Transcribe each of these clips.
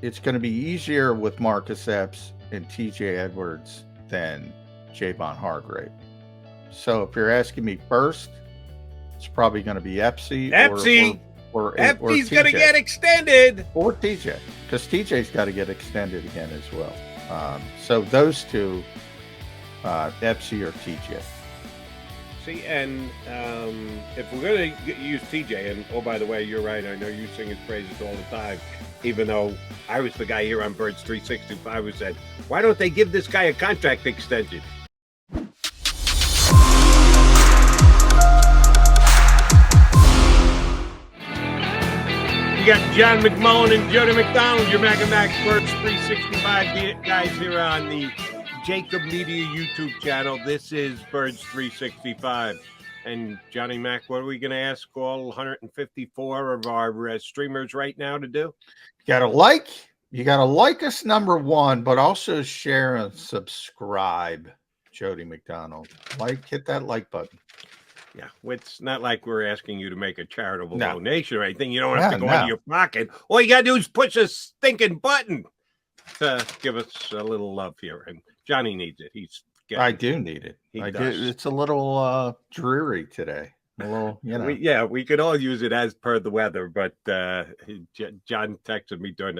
it's going to be easier with Marcus Epps and TJ Edwards than Javon Hargrave. So if you're asking me first, it's probably going to be Epsy or Epsy's TJ. going to get extended. Or TJ, because TJ's got to get extended again as well. So those two, Epsy or TJ. See, and if we're going to use TJ, and oh, by the way, you're right. I know you sing his praises all the time, even though I was the guy here on Birds 365 who said, why don't they give this guy a contract extension? You got John McMullen and Jody McDonald, your Mac and Max Birds 365 guys here on the JAKIB Media YouTube channel. This is Birds 365. And Johnny Mac, what are we going to ask all 154 of our streamers right now to do? You gotta like us, number one, but also share and subscribe. Jody McDonald, hit that like button. Yeah, it's not like we're asking you to make a charitable donation or anything. You don't have to go into your pocket. All you got to do is push a stinking button to give us a little love here. And Johnny needs it. I do need it. It's a little dreary today. A little, we could all use it as per the weather. But John texted me during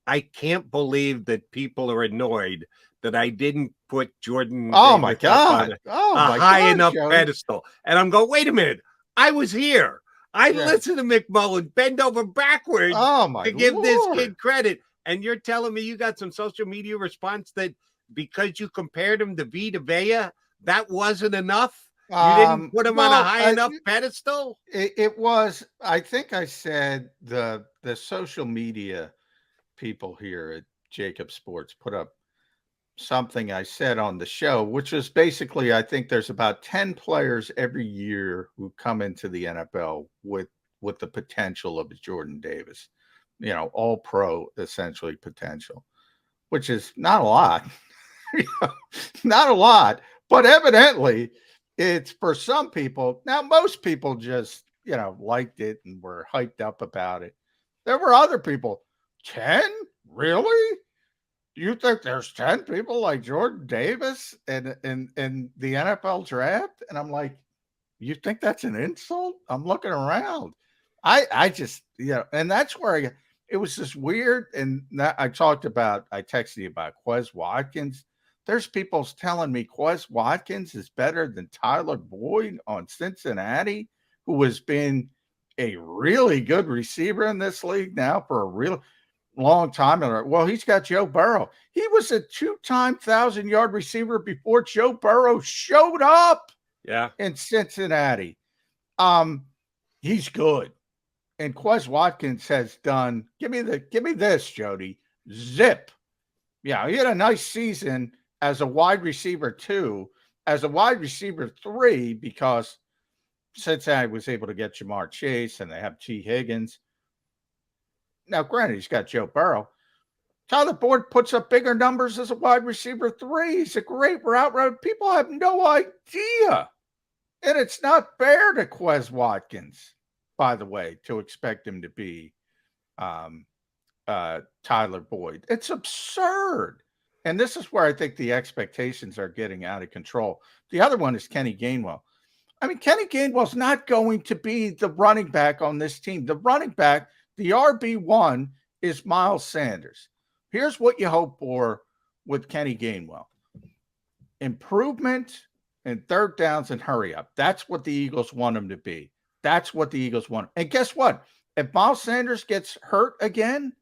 I can't believe that people are annoyed that I didn't put Jordan. Oh my God! A high enough pedestal, and I'm going. Wait a minute! I was here. I listened to McMullen bend over backwards to give this kid credit, and you're telling me you got some social media response that because you compared him to Vita Vea, that wasn't enough. You didn't put him on a high enough pedestal. It was. I think I said the social media people here at JAKIB Sports put up something I said on the show, which was basically, I think there's about 10 players every year who come into the NFL with the potential of Jordan Davis, all pro essentially potential, which is not a lot, not a lot, but evidently it's for some people. Now, most people just, liked it and were hyped up about it. There were other people, 10? Really? You think there's 10 people like Jordan Davis in the NFL draft? And I'm like, you think that's an insult? I'm looking around. I just, and that's where it was just weird. And I texted you about Quez Watkins. There's people telling me Quez Watkins is better than Tyler Boyd on Cincinnati, who has been a really good receiver in this league now for a real long time. Well, he's got Joe Burrow. He was a 2-time 1,000-yard receiver before Joe Burrow showed up in Cincinnati. He's good. And Quez Watkins has done, give me this, Jody. Zip. Yeah, he had a nice season as a wide receiver 2, as a wide receiver 3, because Cincinnati was able to get Jamar Chase and they have T. Higgins. Now, granted, he's got Joe Burrow. Tyler Boyd puts up bigger numbers as a wide receiver 3. He's a great route runner. People have no idea. And it's not fair to Quez Watkins, by the way, to expect him to be Tyler Boyd. It's absurd. And this is where I think the expectations are getting out of control. The other one is Kenny Gainwell. I mean, Kenny Gainwell's not going to be the running back on this team. The running back, the RB1, is Miles Sanders. Here's what you hope for with Kenny Gainwell. Improvement in third downs and hurry up. That's what the Eagles want him to be. That's what the Eagles want. And guess what? If Miles Sanders gets hurt again,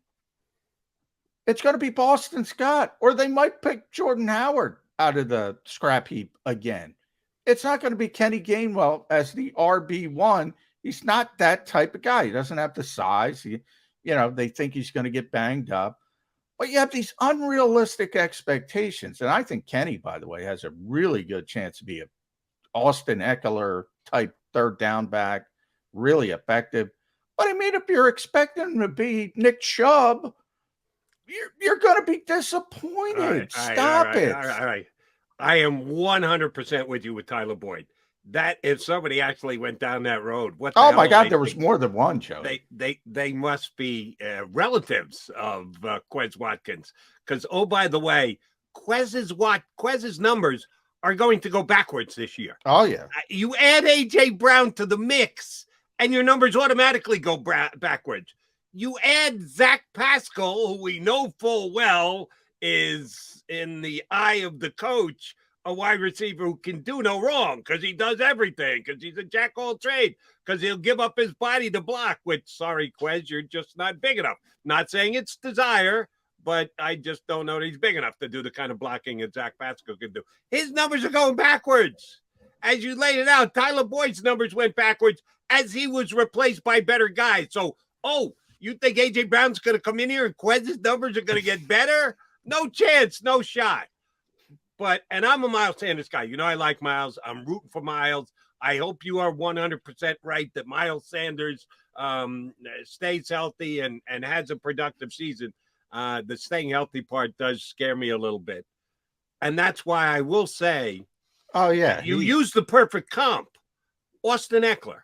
it's going to be Boston Scott, or they might pick Jordan Howard out of the scrap heap again. It's not going to be Kenny Gainwell as the RB1. He's not that type of guy. He doesn't have the size. They think he's going to get banged up. But you have these unrealistic expectations. And I think Kenny, by the way, has a really good chance to be a Austin Eckler type third down back, really effective. But I mean, if you're expecting him to be Nick Chubb, you're going to be disappointed. Stop it. All right. I am 100% with you with Tyler Boyd. That if somebody actually went down that road, what? Oh my God, there was more than one, Joe. They must be relatives of Quez Watkins, because by the way, Quez's numbers are going to go backwards this year. Oh yeah, you add AJ Brown to the mix, and your numbers automatically go backwards. You add Zach Pascal, who we know full well is in the eye of the coach, a wide receiver who can do no wrong because he does everything, because he's a jack of all trades, because he'll give up his body to block, which, sorry, Quez, you're just not big enough. Not saying it's desire, but I just don't know that he's big enough to do the kind of blocking that Zach Pascal can do. His numbers are going backwards. As you laid it out, Tyler Boyd's numbers went backwards as he was replaced by better guys. So, you think A.J. Brown's going to come in here and Quez's numbers are going to get better? No chance, no shot. And I'm a Miles Sanders guy. You know, I like Miles. I'm rooting for Miles. I hope you are 100% right that Miles Sanders stays healthy and has a productive season. The staying healthy part does scare me a little bit. And that's why I will say, oh, yeah, you use the perfect comp. Austin Eckler.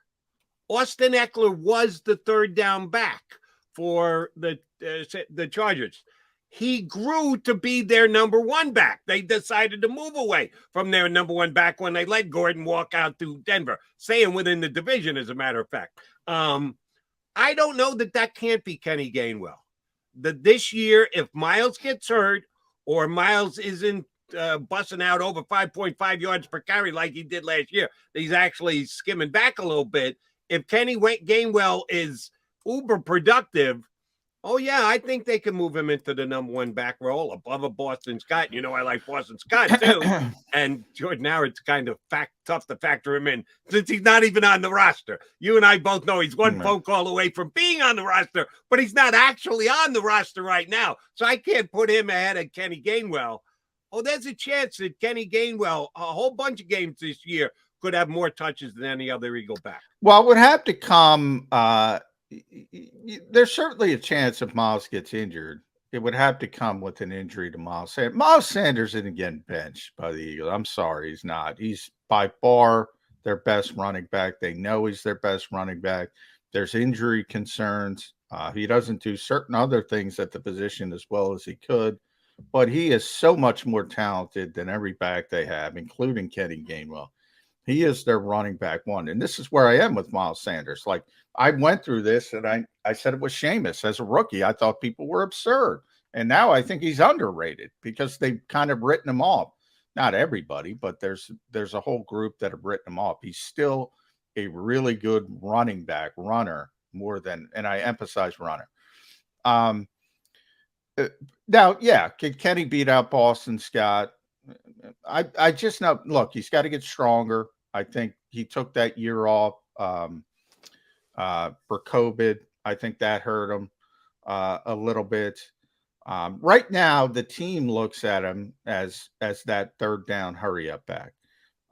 Austin Eckler was the third down back for the Chargers. He grew to be their number one back. They decided to move away from their number one back when they let Gordon walk out to Denver, staying within the division, as a matter of fact. I don't know that can't be Kenny Gainwell. This year, if Miles gets hurt or Miles isn't busting out over 5.5 yards per carry like he did last year, he's actually skimming back a little bit. If Kenny Gainwell is uber productive, I think they can move him into the number one back role above a Boston Scott. You know, I like Boston Scott too. And Jordan Howard's kind of tough to factor him in since he's not even on the roster. You and I both know he's one phone call away from being on the roster, but he's not actually on the roster right now. So I can't put him ahead of Kenny Gainwell. There's a chance that Kenny Gainwell, a whole bunch of games this year, could have more touches than any other Eagle back. Well, it would have to come there's certainly a chance if Miles gets injured, it would have to come with an injury to Miles Sanders. Miles Sanders isn't getting benched by the Eagles. I'm sorry, he's not. He's by far their best running back. They know he's their best running back. There's injury concerns. He doesn't do certain other things at the position as well as he could, but he is so much more talented than every back they have, including Kenny Gainwell. He is their running back one. And this is where I am with Miles Sanders. Like, I went through this and I said it was Seamus as a rookie. I thought people were absurd. And now I think he's underrated because they've kind of written him off. Not everybody, but there's a whole group that have written him off. He's still a really good running back, runner, more than, and I emphasize runner. Now, yeah, can Kenny beat out Boston Scott? I just know, look, he's got to get stronger. I think he took that year off for COVID. I think that hurt him a little bit. Right now, the team looks at him as that third down hurry up back.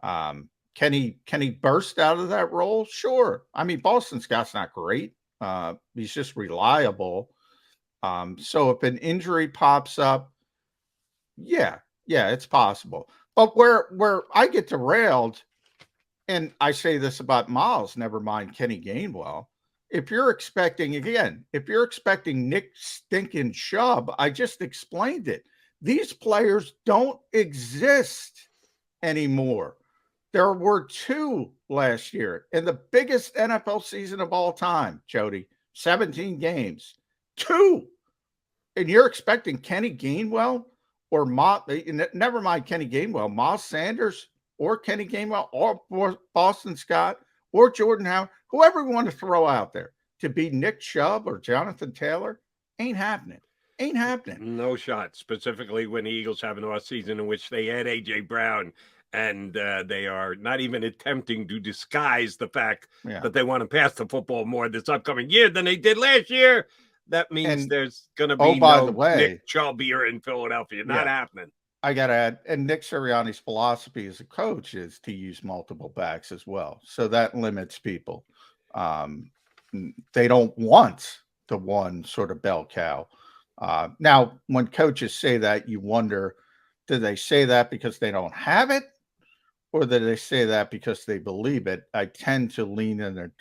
Can he burst out of that role? Sure. I mean, Boston Scott's not great. He's just reliable. So if an injury pops up, yeah, it's possible. But where I get derailed, and I say this about Miles, never mind Kenny Gainwell. If you're expecting Nick Stinkin' Chubb, I just explained it. These players don't exist anymore. There were two last year in the biggest NFL season of all time, Jody, 17 games, two. And you're expecting Kenny Gainwell or never mind Kenny Gainwell, Miles Sanders or Kenny Gainwell or Boston Scott or Jordan Howard, whoever we want to throw out there to be Nick Chubb or Jonathan Taylor, ain't happening. Ain't happening. No shot, specifically when the Eagles have an off season in which they had A.J. Brown and they are not even attempting to disguise the fact that they want to pass the football more this upcoming year than they did last year. That means there's going to be by the way, Nick Chubb here in Philadelphia. Not happening. I got to add, and Nick Sirianni's philosophy as a coach is to use multiple backs as well. So that limits people. They don't want the one sort of bell cow. Now, when coaches say that, you wonder, do they say that because they don't have it? or that they say that because they believe it. I tend to lean in the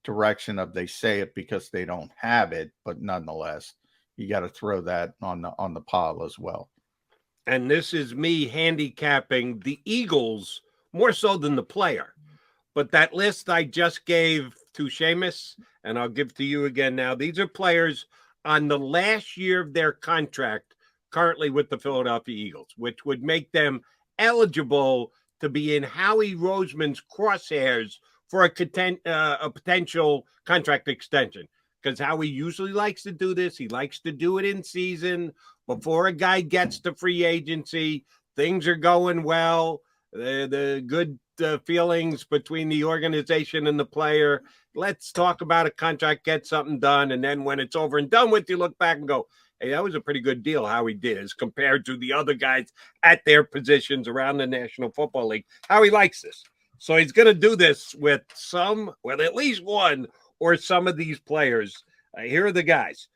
direction of they say it because they don't have it, but nonetheless, you got to throw that on the pile as well. And this is me handicapping the Eagles more so than the player. But that list I just gave to Seamus, and I'll give to you again now. These are players on the last year of their contract currently with the Philadelphia Eagles, which would make them eligible to be in Howie Roseman's crosshairs for a potential contract extension. Because Howie usually likes to do this. He likes to do it in season before a guy gets to free agency. Things are going well. The good feelings between the organization and the player. Let's talk about a contract, get something done. And then when it's over and done with, you look back and go, hey, that was a pretty good deal how he did as compared to the other guys at their positions around the National Football League. How he likes this. So he's going to do this with at least one or some of these players. Here are the guys: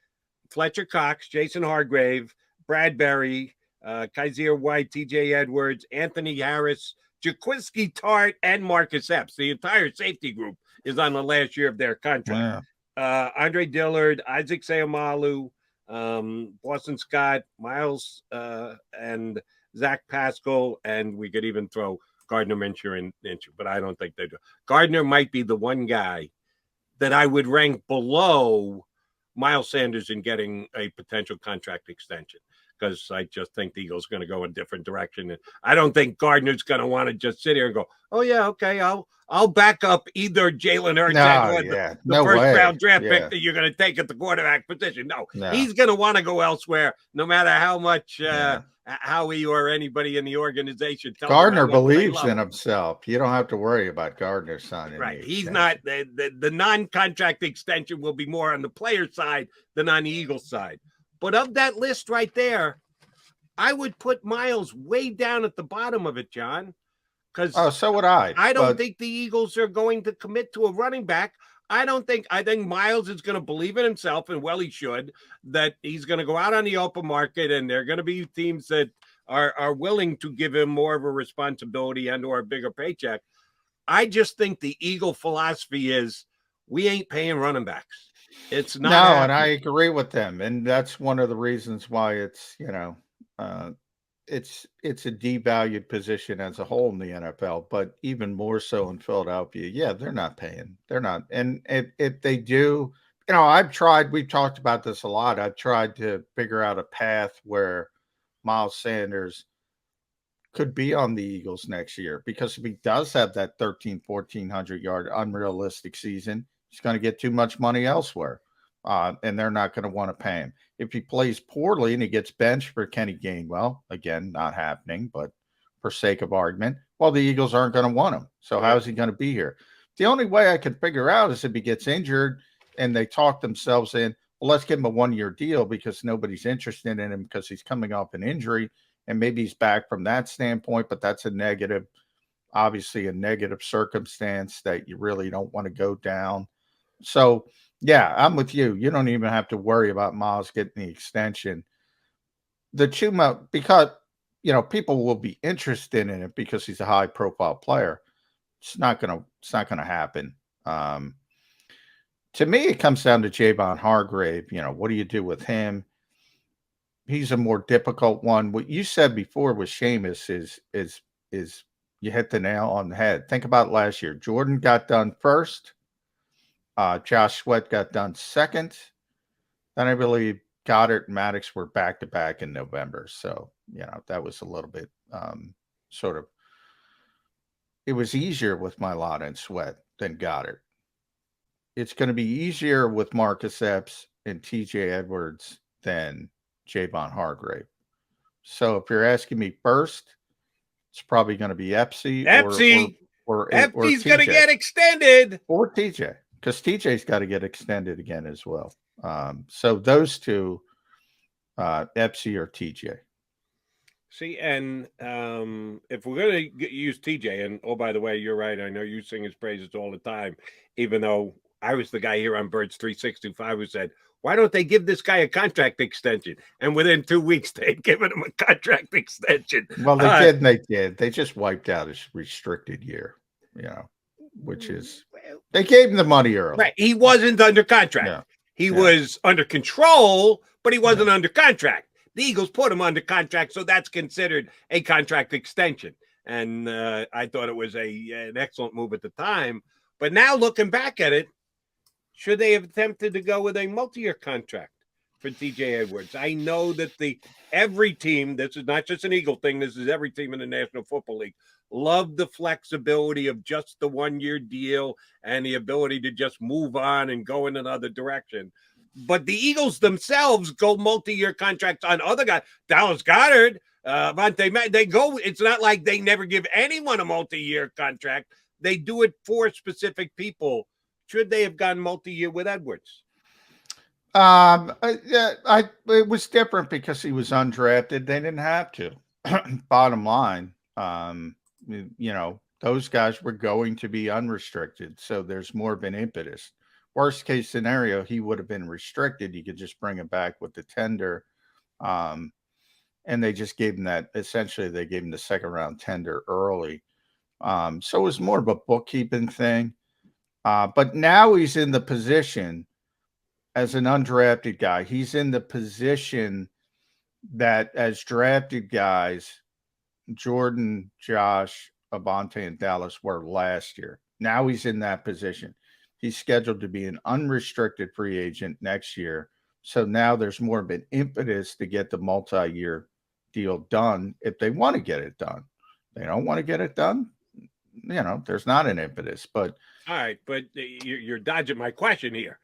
Fletcher Cox, Jason Hargrave, Bradbury, Kaiser White, TJ Edwards, Anthony Harris, Jaquiski Tart, and Marcus Epps. The entire safety group is on the last year of their contract. Yeah. Andre Dillard, Isaac Seumalo, Boston Scott, Miles, and Zach Pascal, and we could even throw Gardner Minshew in, but I don't think they do. Gardner might be the one guy that I would rank below Miles Sanders in getting a potential contract extension, because I just think the Eagles are going to go a different direction. And I don't think Gardner's going to want to just sit here and go, oh, yeah, okay, I'll back up either Jalen Hurts or the first-round draft pick that you're going to take at the quarterback position. No. He's going to want to go elsewhere, no matter how much Howie or anybody in the organization tells Gardner believes in himself. You don't have to worry about Gardner signing. Right. He's not the non-contract extension will be more on the player side than on the Eagles side. But of that list right there, I would put Miles way down at the bottom of it, John. Because so would I. I don't think the Eagles are going to commit to a running back. I think Miles is going to believe in himself, and well, he should, that he's going to go out on the open market, and there are going to be teams that are willing to give him more of a responsibility and or a bigger paycheck. I just think the Eagle philosophy is we ain't paying running backs. It's not. No, and I agree with them, and that's one of the reasons why it's it's a devalued position as a whole in the NFL, but even more so in Philadelphia. Yeah, they're not paying. They're not, and if they do, we've talked about this a lot. I've tried to figure out a path where Miles Sanders could be on the Eagles next year, because if he does have that 1,400 yard unrealistic season, he's going to get too much money elsewhere, and they're not going to want to pay him. If he plays poorly and he gets benched for Kenny Gainwell, again, not happening, but for sake of argument, well, the Eagles aren't going to want him. So how is he going to be here? The only way I can figure out is if he gets injured and they talk themselves in, well, let's give him a 1-year deal because nobody's interested in him because he's coming off an injury. And maybe he's back from that standpoint, but that's obviously a negative circumstance that you really don't want to go down. So, yeah, I'm with you. You don't even have to worry about Miles getting the extension. The Chuma, because, people will be interested in it because he's a high profile player. It's not going to happen. To me, it comes down to Javon Hargrave. What do you do with him? He's a more difficult one. What you said before with Seamus is you hit the nail on the head. Think about last year. Jordan got done first. Josh Sweat got done second. Then I believe Goddard and Maddox were back to back in November. So, that was a little bit it was easier with Mailata and Sweat than Goddard. It's going to be easier with Marcus Epps and TJ Edwards than Javon Hargrave. So if you're asking me first, it's probably going to be Epsy. Or Epsy's going to get extended. Or TJ, because TJ's got to get extended again as well. So those two, Epsy or TJ. See, and if we're going to use TJ, and oh, by the way, you're right. I know you sing his praises all the time, even though I was the guy here on Birds 365 who said, Why don't they give this guy a contract extension? And within 2 weeks, they'd given him a contract extension. Well, they did, and they did. They just wiped out his restricted year, which is they gave him the money early. Right. He wasn't under contract. Yeah. He was under control, but he wasn't under contract. The Eagles put him under contract, so that's considered a contract extension. And I thought it was an excellent move at the time. But now looking back at it, should they have attempted to go with a multi-year contract for TJ Edwards? I know that every team, this is not just an Eagle thing, this is every team in the National Football League, love the flexibility of just the 1-year deal and the ability to just move on and go in another direction. But the Eagles themselves go multi-year contracts on other guys. Dallas Goedert, they go. It's not like they never give anyone a multi-year contract. They do it for specific people. Should they have gone multi-year with Edwards? It was different because he was undrafted. They didn't have to. Bottom line, those guys were going to be unrestricted, so there's more of an impetus. Worst case scenario, he would have been restricted. You could just bring him back with the tender, and they just gave him that. Essentially, they gave him the second round tender early, so it was more of a bookkeeping thing. But now he's in the position as an undrafted guy. He's in the position that as drafted guys, Jordan, Josh, Avonte, and Dallas were last year. Now he's in that position. He's scheduled to be an unrestricted free agent next year. So now there's more of an impetus to get the multi-year deal done if they want to get it done. They don't want to get it done. There's not an impetus. But all right, but you're dodging my question here.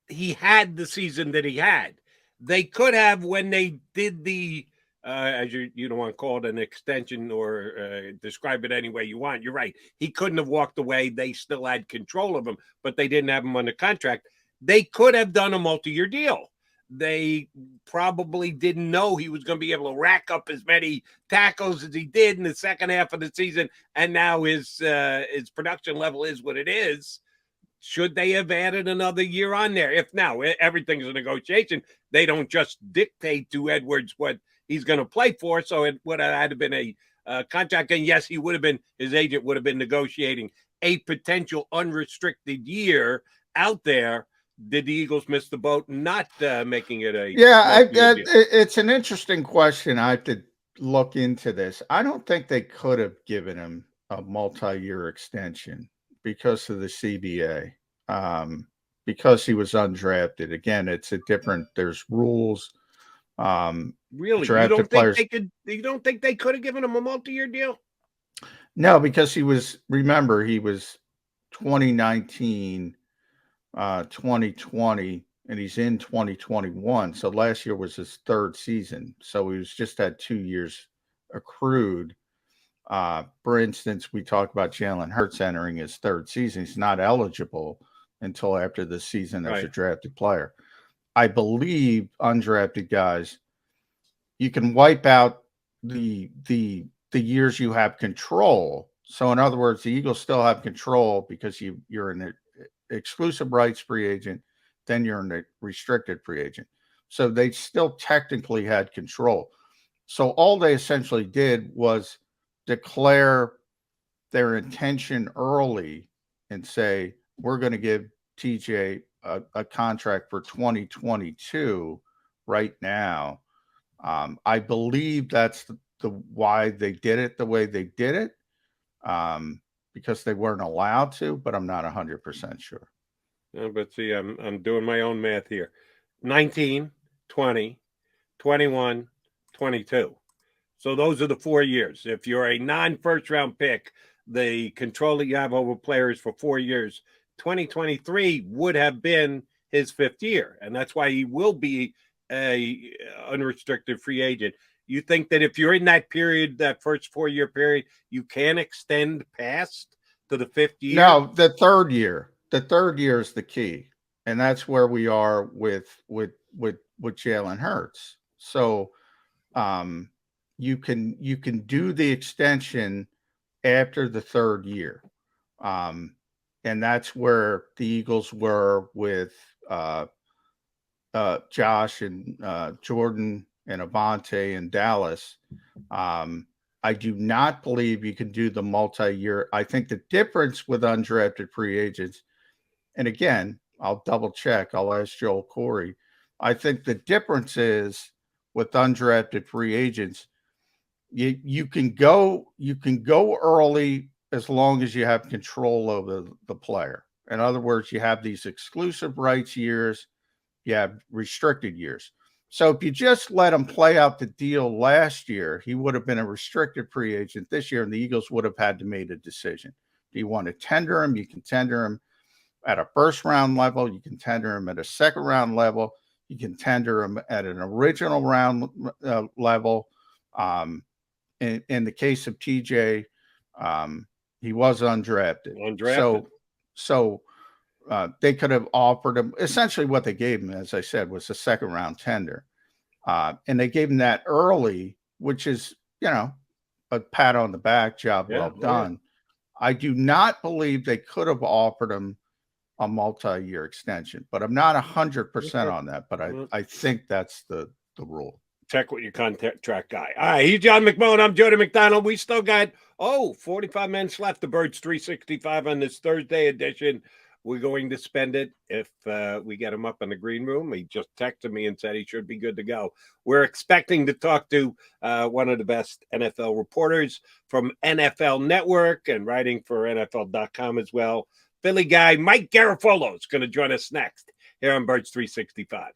He had the season that he had. They could have, when they did the as you don't want to call it an extension or describe it any way you want. You're right. He couldn't have walked away. They still had control of him, but they didn't have him under contract. They could have done a multi-year deal. They probably didn't know he was going to be able to rack up as many tackles as he did in the second half of the season, and now his production level is what it is. Should they have added another year on there? If now everything's a negotiation, they don't just dictate to Edwards what he's going to play for. So it would have had to been a contract. And yes, his agent would have been negotiating a potential unrestricted year out there. Did the Eagles miss the boat not making it a? Yeah, it's an interesting question. I have to look into this. I don't think they could have given him a multi-year extension because of the CBA, because he was undrafted. Again, there's rules. Really, you don't think they could have given him a multi-year deal? No, because he was 2019, 2020, and he's in 2021. So last year was his third season. So he's just had 2 years accrued. For instance, we talk about Jalen Hurts entering his third season. He's not eligible until after the season as a drafted player. I believe undrafted guys, you can wipe out the years you have control. So in other words, the Eagles still have control because you're an exclusive rights free agent, then you're a restricted free agent. So they still technically had control. So all they essentially did was declare their intention early and say, we're going to give TJ a contract for 2022 right now. I believe that's the why they did it the way they did it, because they weren't allowed to, but I'm not 100% sure. But see, I'm doing my own math here. 19, 20, 21, 22. So those are the 4 years. If you're a non-first round pick, the control that you have over players for 4 years, 2023 would have been his fifth year. And that's why he will be a unrestricted free agent. You think that if you're in that period, that first 4 year period, you can extend past to the fifth year? No, the third year. The third year is the key. And that's where we are with Jalen Hurts. So you can do the extension after the third year. And that's where the Eagles were with Josh and Jordan and Avante and Dallas. I do not believe you can do the multi-year. I think the difference with undrafted free agents, and again, I'll double check. I'll ask Joel Corey. I think the difference is with undrafted free agents, you can go early as long as you have control over the player. In other words, you have these exclusive rights years, you have restricted years. So if you just let him play out the deal last year, he would have been a restricted free agent this year, and the Eagles would have had to make a decision. Do you want to tender him? You can tender him at a first round level. You can tender him at a second round level. You can tender him at an original round level. In the case of TJ, he was undrafted. So they could have offered him essentially what they gave him, as I said, was a second round tender. And they gave him that early, which is, a pat on the back, job well done. Yeah. I do not believe they could have offered him a multi-year extension, but I'm not 100% on that. But I think that's the rule. Check with your contract guy. All right, he's John McMullen. I'm Jody McDonald. We still got 45 minutes left. The Birds 365 on this Thursday edition. We're going to spend it if we get him up in the green room. He just texted me and said he should be good to go. We're expecting to talk to one of the best NFL reporters from NFL Network and writing for NFL.com as well. Philly guy Mike Garafolo is going to join us next here on Birds 365.